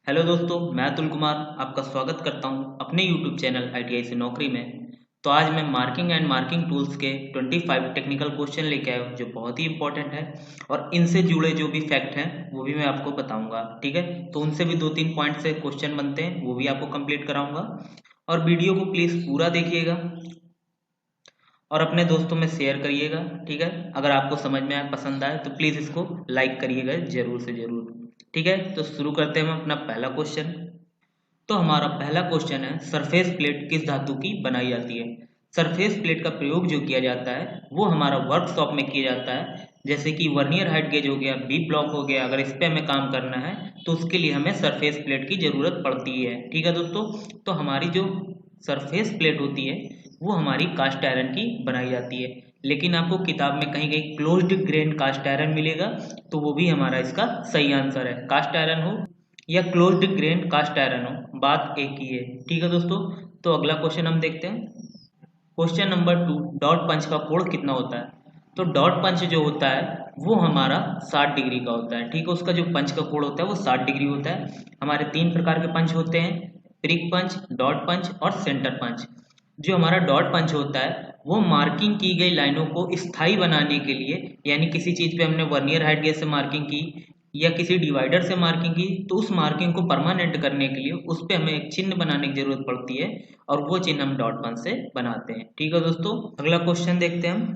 Hello दोस्तों, मैं अतुल कुमार आपका स्वागत करता हूं अपने यूट्यूब चैनल आईटीआई से नौकरी में। तो आज मैं मार्किंग एंड मार्किंग टूल्स के 25 टेक्निकल क्वेश्चन लेके आया हूं जो बहुत ही इंपॉर्टेंट है। और इनसे जुड़े जो भी फैक्ट हैं वो भी मैं आपको बताऊंगा। ठीक है, तो उनसे भी 2-3 पॉइंट से क्वेश्चन बनते हैं, वो भी आपको कंप्लीट कराऊंगा। और वीडियो को प्लीज़ पूरा देखिएगा और अपने दोस्तों में शेयर करिएगा। ठीक है, अगर आपको समझ में आए, पसंद आए तो प्लीज़ इसको लाइक करिएगा ज़रूर से ज़रूर। ठीक है, तो शुरू करते हैं हम अपना पहला क्वेश्चन। तो हमारा पहला क्वेश्चन है, सरफेस प्लेट किस धातु की बनाई जाती है। सरफेस प्लेट का प्रयोग जो किया जाता है वो हमारा वर्कशॉप में किया जाता है। जैसे कि वर्नियर हाइट गेज हो गया, बी ब्लॉक हो गया, अगर इस पे हमें काम करना है तो उसके लिए हमें सरफेस प्लेट की ज़रूरत पड़ती है। ठीक है दोस्तों, तो हमारी जो सरफेस प्लेट होती है वो हमारी कास्ट आयरन की बनाई जाती है। लेकिन आपको किताब में कहीं कहीं क्लोज्ड ग्रेन कास्ट आयरन मिलेगा, तो वो भी हमारा इसका सही आंसर है। कास्ट आयरन हो या क्लोज्ड ग्रेन कास्ट आयरन हो, बात एक ही है। ठीक है दोस्तों, तो अगला क्वेश्चन हम देखते हैं। क्वेश्चन नंबर 2, डॉट पंच का कोण कितना होता है। तो डॉट पंच जो होता है वो हमारा 60 डिग्री का होता है। ठीक है, उसका जो पंच का कोण होता है वो 60 डिग्री होता है। हमारे 3 प्रकार के पंच होते हैं, प्रिक पंच, डॉट पंच और सेंटर पंच। जो हमारा डॉट पंच होता है वो मार्किंग की गई लाइनों को स्थायी बनाने के लिए, यानी किसी चीज़ पे हमने वर्नियर हाइट गेज से मार्किंग की या किसी डिवाइडर से मार्किंग की, तो उस मार्किंग को परमानेंट करने के लिए उस पे हमें एक चिन्ह बनाने की जरूरत पड़ती है, और वो चिन्ह हम डॉट पंच से बनाते हैं। ठीक है दोस्तों, अगला क्वेश्चन देखते हैं हम।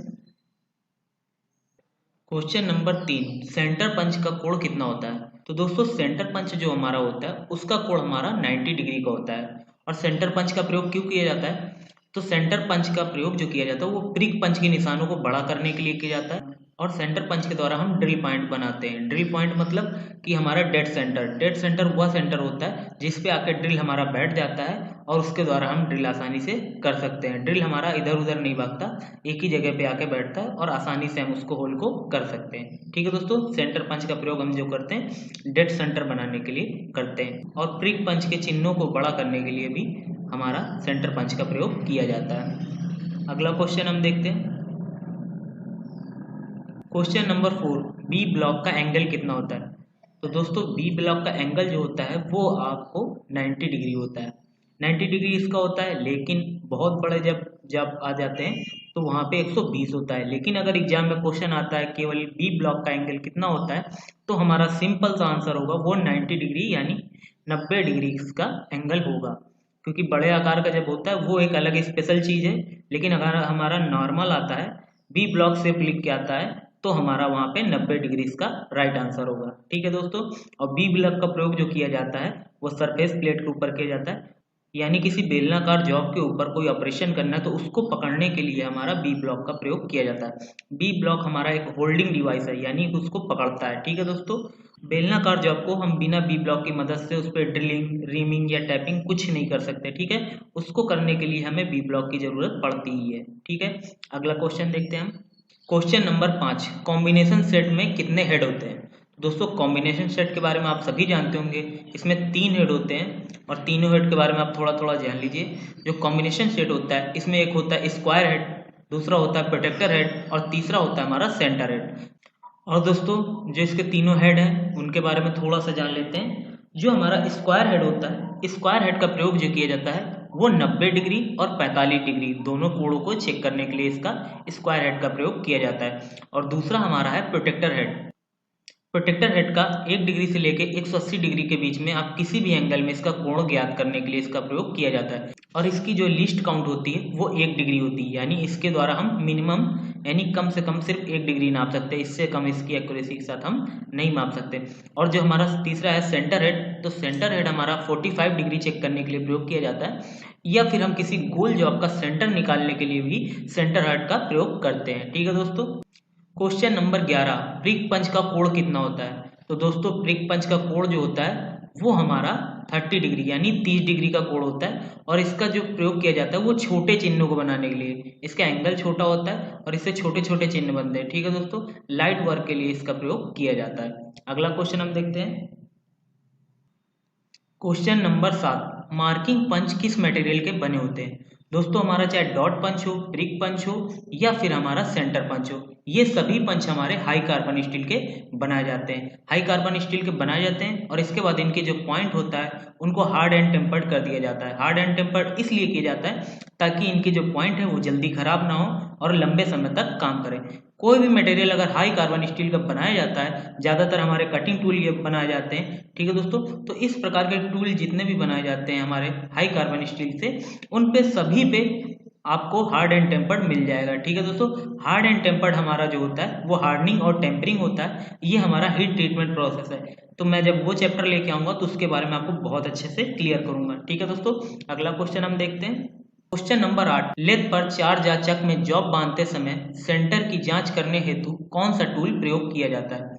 क्वेश्चन नंबर 3, सेंटर पंच का कोण कितना होता है। तो दोस्तों सेंटर पंच जो हमारा होता है उसका कोण हमारा 90 डिग्री का होता है। और सेंटर पंच का प्रयोग क्यों किया जाता है। तो सेंटर पंच का प्रयोग जो किया जाता है वो प्रिक पंच के निशानों को बड़ा करने के लिए किया जाता है। और सेंटर पंच के द्वारा हम ड्रिल पॉइंट बनाते हैं। ड्रिल पॉइंट मतलब कि हमारा डेड सेंटर वह सेंटर होता है जिस पे आके ड्रिल हमारा बैठ जाता है, और उसके द्वारा हम ड्रिल आसानी से कर सकते हैं। ड्रिल हमारा इधर उधर नहीं भागता, एक ही जगह पे आके बैठता है और आसानी से हम उसको होल को कर सकते हैं। ठीक है दोस्तों, सेंटर पंच का प्रयोग हम जो करते हैं डेड सेंटर बनाने के लिए करते हैं। और प्रिक पंच के चिन्हों को बड़ा करने के लिए भी हमारा सेंटर पंच का प्रयोग किया जाता है। अगला क्वेश्चन हम देखते हैं। क्वेश्चन नंबर 4, बी ब्लॉक का एंगल कितना होता है। तो दोस्तों बी ब्लॉक का एंगल जो होता है वो आपको 90 डिग्री होता है। 90 डिग्री इसका होता है, लेकिन बहुत बड़े जब जब आ जाते हैं तो वहाँ पे 120 होता है। लेकिन अगर एग्जाम में क्वेश्चन आता है केवल बी ब्लॉक का एंगल कितना होता है, तो हमारा सिंपल सा आंसर होगा वो 90 डिग्री यानी 90 डिग्री इसका एंगल होगा। क्योंकि बड़े आकार का जब होता है वो एक अलग स्पेशल चीज़ है, लेकिन अगर हमारा नॉर्मल आता है, बी ब्लॉक शेप लिख के आता है, तो हमारा वहाँ पे 90 डिग्री इसका राइट आंसर होगा। ठीक है दोस्तों, और बी ब्लॉक का प्रयोग जो किया जाता है वो सरफेस प्लेट के ऊपर किया जाता है। यानी किसी बेलनाकार जॉब के ऊपर कोई ऑपरेशन करना है तो उसको पकड़ने के लिए हमारा बी ब्लॉक का प्रयोग किया जाता है। बी ब्लॉक हमारा एक होल्डिंग डिवाइस है, यानी उसको पकड़ता है। ठीक है दोस्तों, बेलनाकार जॉब को हम बिना बी ब्लॉक की मदद से उस पर ड्रिलिंग, रीमिंग या टैपिंग कुछ नहीं कर सकते। ठीक है, उसको करने के लिए हमें बी ब्लॉक की जरूरत पड़ती ही है। ठीक है, अगला क्वेश्चन देखते हैं हम। क्वेश्चन नंबर 5, कॉम्बिनेशन सेट में कितने हेड होते हैं। दोस्तों कॉम्बिनेशन सेट के बारे में आप सभी जानते होंगे, इसमें 3 हेड होते हैं, और तीनों हेड के बारे में आप थोड़ा थोड़ा जान लीजिए। जो कॉम्बिनेशन सेट होता है इसमें एक होता है स्क्वायर हेड, दूसरा होता है प्रोटेक्टर हेड, और तीसरा होता है हमारा सेंटर हेड। और दोस्तों जो इसके तीनों हेड हैं उनके बारे में थोड़ा सा जान लेते हैं। जो हमारा स्क्वायर हेड होता है, स्क्वायर हेड का प्रयोग जो किया जाता है वो 90 डिग्री और 45 डिग्री दोनों कोणों को चेक करने के लिए इसका स्क्वायर हेड का प्रयोग किया जाता है। और दूसरा हमारा है प्रोटेक्टर हेड। प्रोटेक्टर हेड का 1 डिग्री से लेके 180 डिग्री के बीच में आप किसी भी एंगल में इसका कोण ज्ञात करने के लिए इसका प्रयोग किया जाता है। और इसकी जो लीस्ट काउंट होती है वो 1 डिग्री होती है, यानी इसके द्वारा हम मिनिमम यानी कम से कम सिर्फ 1 डिग्री नाप सकते हैं, इससे कम इसकी एक्यूरेसी के साथ हम नहीं माप सकते। और जो हमारा तीसरा है सेंटर हेड, तो सेंटर हेड हमारा 45 डिग्री चेक करने के लिए प्रयोग किया जाता है, या फिर हम किसी गोल जॉब का सेंटर निकालने के लिए भी सेंटर हेड का प्रयोग करते हैं। ठीक है दोस्तों, क्वेश्चन नंबर 11, प्रिक पंच का कोण कितना होता है। तो दोस्तों प्रिक पंच का कोण जो होता है वो हमारा 30 डिग्री यानी 30 डिग्री का कोण होता है। और इसका जो प्रयोग किया जाता है वो छोटे चिन्हों को बनाने के लिए, इसका एंगल छोटा होता है और इससे छोटे छोटे चिन्ह बनते हैं। ठीक है दोस्तों, लाइट वर्क के लिए इसका प्रयोग किया जाता है। अगला क्वेश्चन हम देखते हैं। क्वेश्चन नंबर 7, मार्किंग पंच किस मटेरियल के बने होते हैं। दोस्तों हमारा चाहे डॉट पंच हो, ब्रिक पंच हो या फिर हमारा सेंटर पंच हो, ये सभी पंच हमारे हाई कार्बन स्टील के बनाए जाते हैं। हाई कार्बन स्टील के बनाए जाते हैं और इसके बाद इनके जो पॉइंट होता है उनको हार्ड एंड टेम्पर्ड कर दिया जाता है। हार्ड एंड टेम्पर्ड इसलिए किया जाता है ताकि इनके जो पॉइंट है वो जल्दी खराब ना हो और लंबे समय तक काम करें। कोई भी मटेरियल अगर हाई कार्बन स्टील का बनाया जाता है, ज़्यादातर हमारे कटिंग टूल ये बनाए जाते हैं, ठीक है दोस्तों। तो इस प्रकार के टूल जितने भी बनाए जाते हैं हमारे हाई कार्बन स्टील से, उन पे सभी पे आपको हार्ड एंड टेम्पर्ड मिल जाएगा, ठीक है दोस्तों। हार्ड एंड टेम्पर्ड हमारा जो होता है वो हार्डनिंग और टेम्परिंग होता है, ये हमारा हीट ट्रीटमेंट प्रोसेस है। तो मैं जब वो चैप्टर लेके आऊंगा तो उसके बारे में आपको बहुत अच्छे से क्लियर करूंगा, ठीक है दोस्तों। अगला क्वेश्चन हम देखते हैं। क्वेश्चन नंबर 8, लेथ पर चार जांचक में जॉब बांधते समय सेंटर की जांच करने हेतु कौन सा टूल प्रयोग किया जाता है।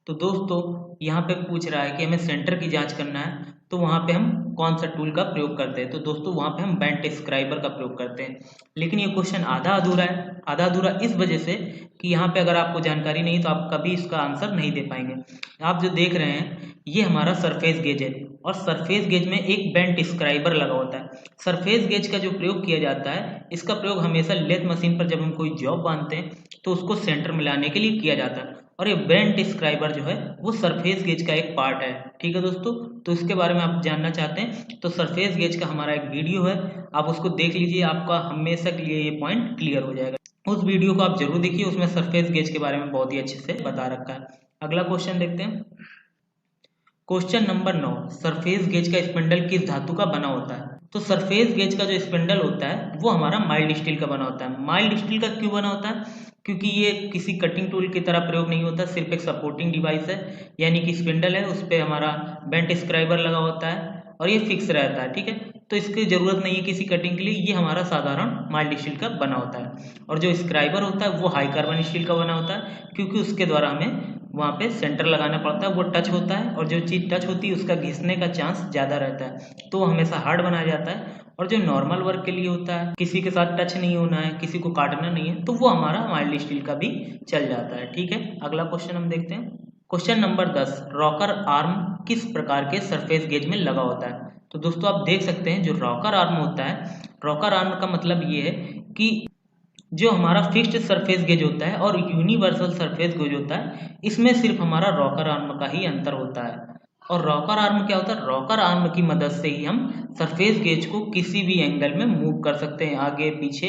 तो दोस्तों यहाँ पे पूछ रहा है कि हमें सेंटर की जांच करना है, तो वहाँ पे हम कौन सा टूल का प्रयोग करते हैं। तो दोस्तों वहाँ पे हम बेंट स्क्राइबर का प्रयोग करते हैं। लेकिन ये क्वेश्चन आधा अधूरा है। आधा अधूरा इस वजह से कि यहाँ पे अगर आपको जानकारी नहीं तो आप कभी इसका आंसर नहीं दे पाएंगे। आप जो देख रहे हैं ये हमारा सरफेस गेज है और सरफेस गेज में एक बेंट स्क्राइबर लगा होता है। सरफेस गेज का जो प्रयोग किया जाता है, इसका प्रयोग हमेशा लेथ मशीन पर जब हम कोई जॉब बांधते हैं तो उसको सेंटर में लाने के लिए किया जाता है। और ये बेंट स्क्राइबर जो है वो सरफेस गेज का एक पार्ट है, ठीक है दोस्तों। तो इसके बारे में आप जानना चाहते हैं तो सरफेस गेज का हमारा एक वीडियो है, आप उसको देख लीजिए, आपका हमेशा के लिए ये पॉइंट क्लियर हो जाएगा। उस वीडियो को आप जरूर देखिए, उसमें सरफेस गेज के बारे में बहुत ही अच्छे से बता रखा है। अगला क्वेश्चन देखते हैं। क्वेश्चन नंबर 9, सरफेस गेज का स्पिंडल किस धातु का बना होता है। तो सरफेस गेज का जो स्पिंडल होता है वो हमारा माइल्ड स्टील का बना होता है। माइल्ड स्टील का क्यों बना होता है, क्योंकि ये किसी कटिंग टूल की तरह प्रयोग नहीं होता, सिर्फ एक सपोर्टिंग डिवाइस है। यानी कि स्पिंडल है, उस पर हमारा बेंट स्क्राइबर लगा होता है और ये फिक्स रहता है, ठीक है। तो इसकी जरूरत नहीं है किसी कटिंग के लिए, ये हमारा साधारण माइल्ड स्टील का बना होता है। और जो स्क्राइबर होता है वो हाई कार्बन स्टील का बना होता है, क्योंकि उसके द्वारा हमें वहाँ पे सेंटर लगाना पड़ता है, वो टच होता है और जो चीज़ टच होती है उसका घिसने का चांस ज़्यादा रहता है, तो वो हमेशा हार्ड बनाया जाता है। और जो नॉर्मल वर्क के लिए होता है, किसी के साथ टच नहीं होना है, किसी को काटना नहीं है, तो वो हमारा माइल्ड स्टील का भी चल जाता है, ठीक है। अगला क्वेश्चन हम देखते हैं। क्वेश्चन नंबर 10, रॉकर आर्म किस प्रकार के सरफेस गेज में लगा होता है। तो दोस्तों आप देख सकते हैं जो रॉकर आर्म होता है, रॉकर आर्म का मतलब ये है कि जो हमारा फिक्स्ड सरफेस गेज होता है और यूनिवर्सल सरफेस गेज होता है, इसमें सिर्फ हमारा रॉकर आर्म का ही अंतर होता है। और रॉकर आर्म क्या होता है, रॉकर आर्म की मदद से ही हम सरफेस गेज को किसी भी एंगल में मूव कर सकते हैं, आगे पीछे।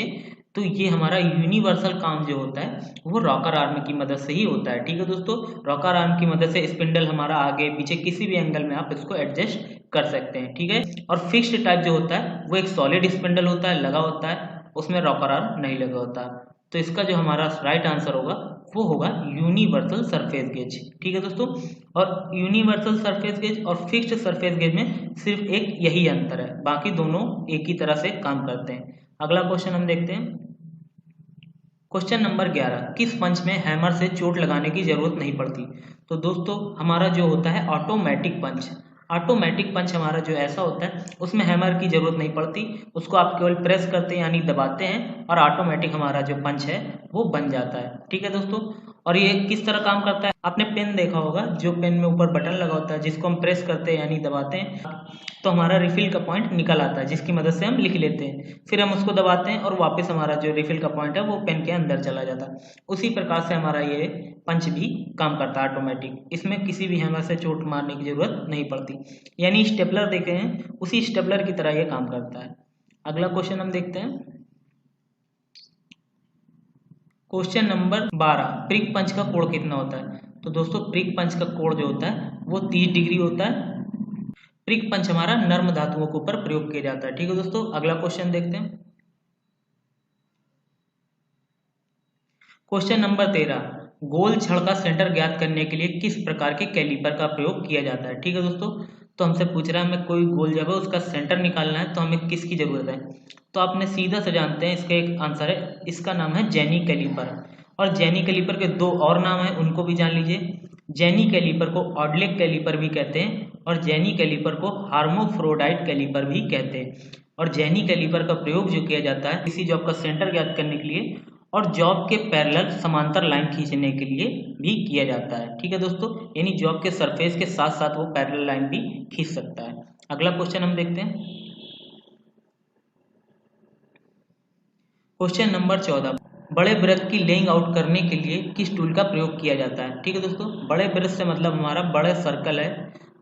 तो ये हमारा यूनिवर्सल काम जो होता है वो रॉकर आर्म की मदद से ही होता है, ठीक है दोस्तों। रॉकर आर्म की मदद से स्पिंडल हमारा आगे पीछे किसी भी एंगल में आप इसको एडजस्ट कर सकते हैं, ठीक है। और फिक्स्ड टाइप जो होता है वो एक सॉलिड स्पिंडल होता है, लगा होता है, उसमें रॉकर आर्म नहीं लगा होता। तो इसका जो हमारा राइट आंसर होगा वो होगा यूनिवर्सल सरफेस गेज, ठीक है दोस्तों। और यूनिवर्सल सरफेस गेज और फिक्स्ड सरफेस गेज में सिर्फ एक यही अंतर है, बाकी दोनों एक ही तरह से काम करते हैं। अगला क्वेश्चन हम देखते हैं। क्वेश्चन नंबर 11, किस पंच में हैमर से चोट लगाने की जरूरत नहीं पड़ती। तो दोस्तों हमारा जो होता है ऑटोमेटिक पंच, ऑटोमेटिक पंच हमारा जो ऐसा होता है उसमें हैमर की जरूरत नहीं पड़ती, उसको आप केवल प्रेस करते हैं यानी दबाते हैं और ऑटोमेटिक हमारा जो पंच है वो बन जाता है, ठीक है दोस्तों। और ये किस तरह काम करता है, आपने पेन देखा होगा, जो पेन में ऊपर बटन लगा होता है जिसको हम प्रेस करते हैं यानी दबाते हैं, तो हमारा रिफिल का पॉइंट निकल आता है, जिसकी मदद से हम लिख लेते हैं। फिर हम उसको दबाते हैं और वापस हमारा जो रिफिल का पॉइंट है वो पेन के अंदर चला जाता है। उसी प्रकार से हमारा ये पंच भी काम करता है ऑटोमेटिक, इसमें किसी भी हैमर से चोट मारने की जरूरत नहीं पड़ती। यानी स्टेपलर देखे हैं, उसी स्टेपलर की तरह ये काम करता है। अगला क्वेश्चन हम देखते हैं। क्वेश्चन नंबर 12, प्रिक पंच का कोण कितना होता है। तो दोस्तों प्रिक पंच का कोण जो होता है वो 30 डिग्री होता है। प्रिक पंच हमारा नर्म धातुओं के ऊपर प्रयोग किया जाता है, ठीक है दोस्तों। अगला क्वेश्चन देखते हैं। क्वेश्चन नंबर 13, गोल छड़ का सेंटर ज्ञात करने के लिए किस प्रकार के कैलिपर का प्रयोग किया जाता है, ठीक है दोस्तों। तो हमसे पूछ रहा है हमें कोई गोल जगह उसका सेंटर निकालना है, तो हमें किसकी जरूरत है। तो आपने सीधा से जानते हैं इसका एक आंसर है, इसका नाम है जेनी कैलिपर। और जेनी कैलिपर के दो और नाम है, उनको भी जान लीजिए। जेनी कैलिपर को ऑडलेक कैलिपर भी कहते हैं और जेनी कैलिपर को हार्मोफ्रोडाइट कैलिपर भी कहते हैं। और जेनी कैलिपर का प्रयोग जो किया जाता है किसी जॉब का सेंटर ज्ञात करने के लिए और जॉब के पैरेलल समांतर लाइन खींचने के लिए भी किया जाता है, ठीक है दोस्तों। यानी जॉब के सरफेस के साथ साथ वो पैरेलल लाइन भी खींच सकता है। अगला क्वेश्चन हम देखते हैं। क्वेश्चन नंबर 14, बड़े वृत्त की लेइंग आउट करने के लिए किस टूल का प्रयोग किया जाता है। ठीक है दोस्तों, बड़े वृत्त से मतलब हमारा बड़े सर्कल है,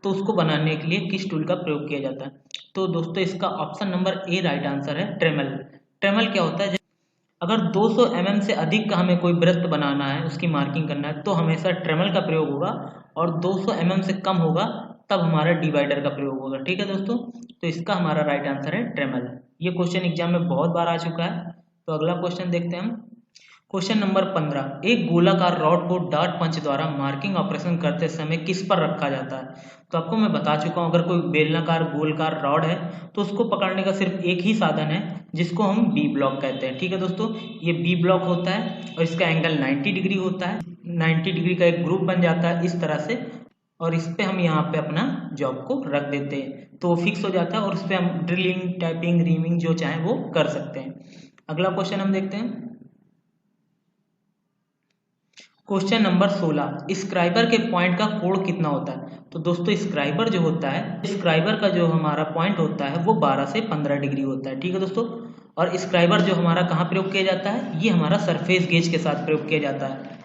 तो उसको बनाने के लिए किस टूल का प्रयोग किया जाता है। तो दोस्तों इसका option number A right answer है, ट्रेमल। ट्रेमल क्या होता है, अगर 200 mm से अधिक का हमें कोई वृत्त बनाना है, उसकी मार्किंग करना है, तो हमेशा ट्रेमल का प्रयोग होगा, और 200 mm से कम होगा तब हमारा डिवाइडर का प्रयोग होगा। ठीक है दोस्तों, तो इसका हमारा राइट आंसर है ट्रेमल। ये क्वेश्चन एग्जाम में बहुत बार आ चुका है। तो अगला क्वेश्चन देखते हैं हम। क्वेश्चन नंबर 15, एक गोलाकार रॉड को डार्ट पंच द्वारा मार्किंग ऑपरेशन करते समय किस पर रखा जाता है। तो आपको मैं बता चुका हूँ, अगर कोई बेलनाकार गोलकार रॉड है तो उसको पकड़ने का सिर्फ एक ही साधन है, जिसको हम बी ब्लॉक कहते हैं। ठीक है दोस्तों, ये बी ब्लॉक होता है और इसका एंगल 90 डिग्री होता है। 90 डिग्री का एक ग्रुप बन जाता है इस तरह से, और इस पे हम यहाँ पे अपना जॉब को रख देते हैं, तो वो फिक्स हो जाता है और इस पे हम ड्रिलिंग, टैपिंग, रीमिंग जो चाहे वो कर सकते हैं। अगला क्वेश्चन हम देखते हैं। क्वेश्चन नंबर 16, स्क्राइबर के पॉइंट का कोण कितना होता है। तो दोस्तों स्क्राइबर जो होता है, स्क्राइबर का जो हमारा पॉइंट होता है वो 12 से 15 डिग्री होता है। ठीक है दोस्तों, और स्क्राइबर जो हमारा कहाँ प्रयोग किया जाता है, ये हमारा सरफेस गेज के साथ प्रयोग किया जाता है।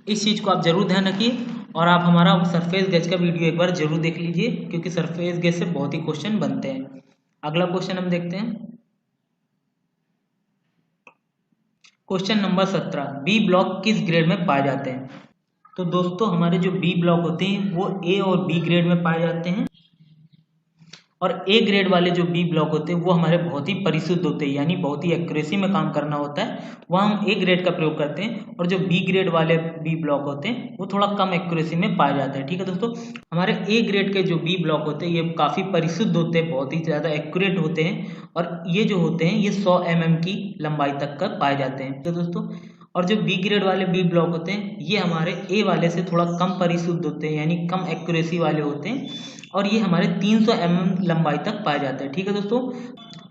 इस चीज़ को आप जरूर ध्यान रखिए, और आप हमारा सरफेस गेज का वीडियो एक बार जरूर देख लीजिए, क्योंकि सरफेस गेज से बहुत ही क्वेश्चन बनते हैं। अगला क्वेश्चन हम देखते हैं। क्वेश्चन नंबर 17, बी ब्लॉक किस ग्रेड में पाए जाते हैं। तो दोस्तों हमारे जो बी ब्लॉक होते हैं वो ए और बी ग्रेड में पाए जाते हैं, और ए ग्रेड वाले जो बी ब्लॉक होते हैं वो हमारे बहुत ही परिशुद्ध होते हैं, यानी बहुत ही एक्यूरेसी में काम करना होता है, वहाँ हम ए ग्रेड का प्रयोग करते हैं। और जो बी ग्रेड वाले बी ब्लॉक होते हैं वो थोड़ा कम एक्यूरेसी में पाए जाते हैं। ठीक है दोस्तों, हमारे ए ग्रेड के जो बी ब्लॉक होते हैं ये काफ़ी परिशुद्ध होते हैं, बहुत ही ज़्यादा एक्यूरेट होते हैं, और ये जो होते हैं ये 100 mm की लंबाई तक का पाए जाते हैं। तो दोस्तों, और जो बी ग्रेड वाले बी ब्लॉक होते हैं ये हमारे ए वाले से थोड़ा कम परिशुद्ध होते हैं, यानी कम एक्यूरेसी वाले होते हैं, और ये हमारे 300 mm लंबाई तक पाए जाते हैं। ठीक है दोस्तों,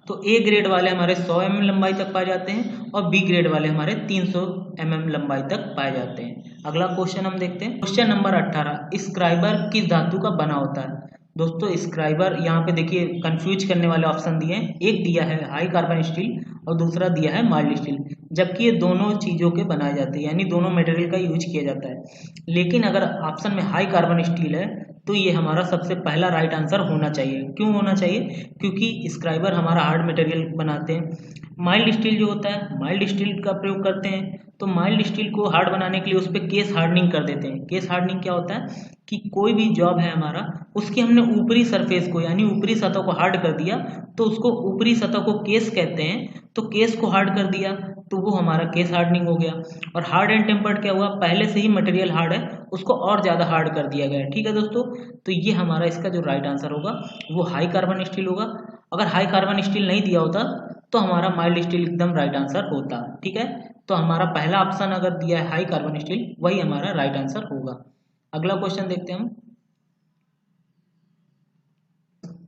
तो ए ग्रेड वाले हमारे 100 mm लंबाई तक पाए जाते हैं, और बी ग्रेड वाले हमारे 300 mm लंबाई तक पाए जाते हैं। अगला क्वेश्चन हम देखते हैं। क्वेश्चन नंबर 18, स्क्राइबर किस धातु का बना होता है। दोस्तों स्क्राइबर यहाँ पे देखिए कंफ्यूज करने वाले ऑप्शन दिए हैं, एक दिया है हाई कार्बन स्टील और दूसरा दिया है माइल्ड स्टील, जबकि ये दोनों चीज़ों के बनाए जाते हैं, यानी दोनों मटेरियल का यूज किया जाता है। लेकिन अगर ऑप्शन में हाई कार्बन स्टील है तो ये हमारा सबसे पहला राइट आंसर होना चाहिए। क्यों होना चाहिए, क्योंकि स्क्राइबर हमारा हार्ड मटेरियल बनाते हैं। माइल्ड स्टील जो होता है, माइल्ड स्टील का प्रयोग करते हैं, तो माइल्ड स्टील को हार्ड बनाने के लिए उस पर केस हार्डनिंग कर देते हैं। केस हार्डनिंग क्या होता है कि कोई भी जॉब है हमारा, उसकी हमने ऊपरी सरफेस को यानी ऊपरी सतह को हार्ड कर दिया, तो उसको ऊपरी सतह को केस कहते हैं, तो केस को हार्ड कर दिया तो वो हमारा केस हार्डनिंग हो गया। और हार्ड एंड टेम्पर्ड क्या हुआ, पहले से ही मटेरियल हार्ड है उसको और ज़्यादा हार्ड कर दिया गया है। ठीक है दोस्तों, तो ये हमारा इसका जो राइट आंसर होगा वो हाई कार्बन स्टील होगा। अगर हाई कार्बन स्टील नहीं दिया होता तो हमारा माइल्ड स्टील एकदम राइट आंसर होता। ठीक है, तो हमारा पहला ऑप्शन अगर दिया है हाई कार्बन स्टील, वही हमारा राइट आंसर होगा। अगला क्वेश्चन देखते हैं हम।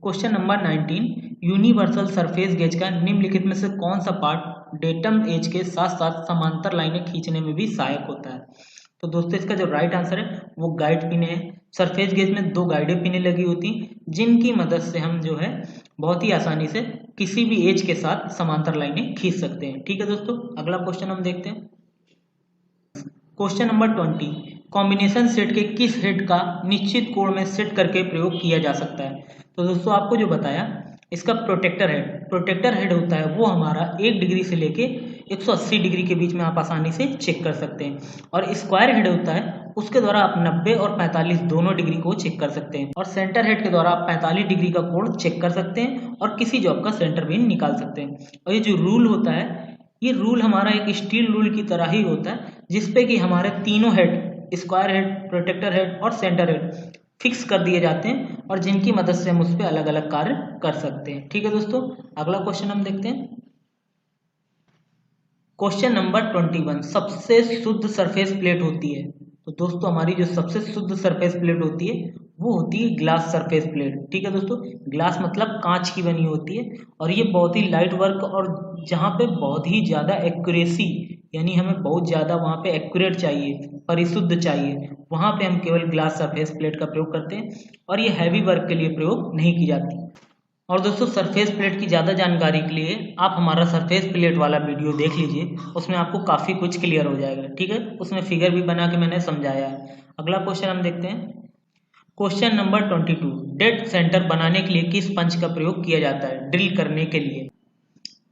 Question number 19, universal surface gauge का निम्नलिखित में से कौन सा पार्ट डेटम एज के साथ साथ समांतर लाइनें खींचने में भी सहायक होता है। तो दोस्तों इसका जो राइट आंसर है वो गाइड पिने है। सरफेस गेज में 2 गाइडेड पिने लगी होती, जिनकी मदद से हम जो है बहुत ही आसानी से किसी भी एज के साथ समांतर लाइनें खींच सकते हैं। ठीक है दोस्तों, अगला क्वेश्चन हम देखते हैं। क्वेश्चन नंबर 20, कॉम्बिनेशन सेट के किस हेड का निश्चित कोण में सेट करके प्रयोग किया जा सकता है। तो दोस्तों आपको जो बताया इसका प्रोटेक्टर हेड होता है वो हमारा 1 डिग्री से लेके 180 डिग्री के बीच में आप आसानी से चेक कर सकते हैं, और स्क्वायर हेड होता है उसके द्वारा आप 90 और 45 दोनों डिग्री को चेक कर सकते हैं, और सेंटर हेड के द्वारा आप 45 डिग्री का कोण चेक कर सकते हैं और किसी जॉब का सेंटर भी निकाल सकते हैं। और ये जो रूल होता है ये रूल हमारा एक स्टील रूल की तरह ही होता है, जिसपे कि हमारे तीनों head square head, protector head और सेंटर हेड फिक्स कर दिए जाते हैं, और जिनकी मदद से हम उस पर अलग अलग कार्य कर सकते हैं। ठीक है दोस्तों, अगला क्वेश्चन हम देखते हैं। क्वेश्चन नंबर 21, सबसे शुद्ध सरफेस प्लेट होती है। तो दोस्तों हमारी जो सबसे शुद्ध सरफेस प्लेट होती है वो होती है ग्लास सरफेस प्लेट। ठीक है दोस्तों, ग्लास मतलब कांच की बनी होती है, और ये बहुत ही लाइट वर्क और जहाँ पे बहुत ही ज़्यादा एक्यूरेसी, यानी हमें बहुत ज़्यादा वहाँ पे एक्यूरेट चाहिए, परिशुद्ध चाहिए, वहाँ पे हम केवल ग्लास सरफेस प्लेट का प्रयोग करते हैं, और ये हैवी वर्क के लिए प्रयोग नहीं की जाती। और दोस्तों सरफेस प्लेट की ज़्यादा जानकारी के लिए आप हमारा सरफेस प्लेट वाला वीडियो देख लीजिए, उसमें आपको काफ़ी कुछ क्लियर हो जाएगा। ठीक है, उसमें फिगर भी बना के मैंने समझाया है। अगला क्वेश्चन हम देखते हैं। क्वेश्चन नंबर 22, डेड सेंटर बनाने के लिए किस पंच का प्रयोग किया जाता है ड्रिल करने के लिए?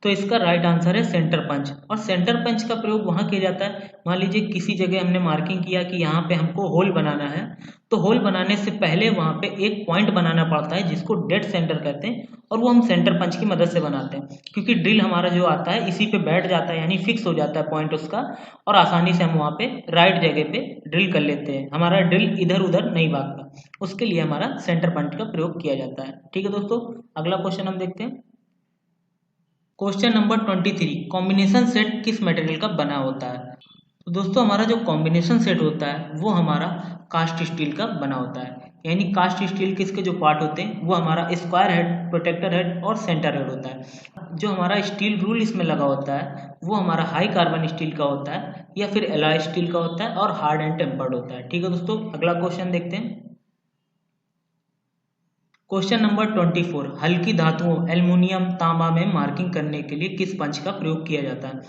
तो इसका राइट आंसर है सेंटर पंच। और सेंटर पंच का प्रयोग वहाँ किया जाता है, मान लीजिए किसी जगह हमने मार्किंग किया कि यहाँ पे हमको होल बनाना है, तो होल बनाने से पहले वहाँ पे एक पॉइंट बनाना पड़ता है जिसको डेड सेंटर कहते हैं, और वो हम सेंटर पंच की मदद से बनाते हैं, क्योंकि ड्रिल हमारा जो आता है इसी पे बैठ जाता है, यानी फिक्स हो जाता है पॉइंट उसका, और आसानी से हम वहाँ पे राइट जगह पे ड्रिल कर लेते हैं, हमारा ड्रिल इधर उधर नहीं भागता। उसके लिए हमारा सेंटर पंच का प्रयोग किया जाता है। ठीक है दोस्तों, अगला क्वेश्चन हम देखते हैं। क्वेश्चन नंबर 23, कॉम्बिनेशन सेट किस मटेरियल का बना होता है? तो दोस्तों हमारा जो कॉम्बिनेशन सेट होता है वो हमारा कास्ट स्टील का बना होता है, यानी कास्ट स्टील किसके जो पार्ट होते हैं वो हमारा स्क्वायर हेड, प्रोटेक्टर हेड और सेंटर हेड होता है। जो हमारा स्टील रूल इसमें लगा होता है वो हमारा हाई कार्बन स्टील का होता है या फिर एलॉय स्टील का होता है और हार्ड एंड टेम्पर्ड होता है। ठीक है दोस्तों, अगला क्वेश्चन देखते हैं। क्वेश्चन नंबर 24, हल्की धातुओं एल्युमिनियम तांबा में मार्किंग करने के लिए किस पंच का प्रयोग किया जाता है?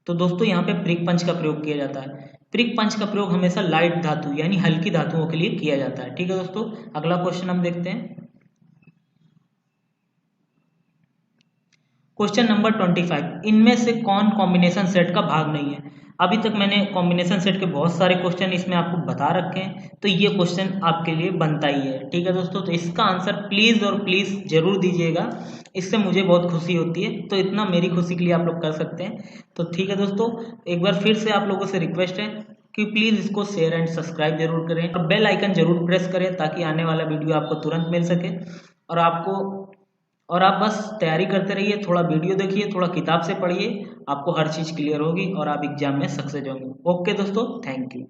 तो दोस्तों यहाँ पे प्रिक पंच का प्रयोग किया जाता है। प्रिक पंच का प्रयोग हमेशा लाइट धातु यानी हल्की धातुओं के लिए किया जाता है। ठीक है दोस्तों, अगला क्वेश्चन हम देखते हैं। क्वेश्चन नंबर 25, इनमें से कौन कॉम्बिनेशन सेट का भाग नहीं है? अभी तक मैंने कॉम्बिनेशन सेट के बहुत सारे क्वेश्चन इसमें आपको बता रखे हैं, तो ये क्वेश्चन आपके लिए बनता ही है। ठीक है दोस्तों, तो इसका आंसर प्लीज़ और प्लीज़ जरूर दीजिएगा, इससे मुझे बहुत खुशी होती है, तो इतना मेरी खुशी के लिए आप लोग कर सकते हैं। तो ठीक है दोस्तों, एक बार फिर से आप लोगों से रिक्वेस्ट है कि प्लीज़ इसको शेयर एंड सब्सक्राइब जरूर करें और बेल आइकन जरूर प्रेस करें ताकि आने वाला वीडियो आपको तुरंत मिल सके। और आप बस तैयारी करते रहिए, थोड़ा वीडियो देखिए, थोड़ा किताब से पढ़िए, आपको हर चीज़ क्लियर होगी और आप एग्जाम में सक्सेस होंगे। ओके दोस्तों, थैंक यू।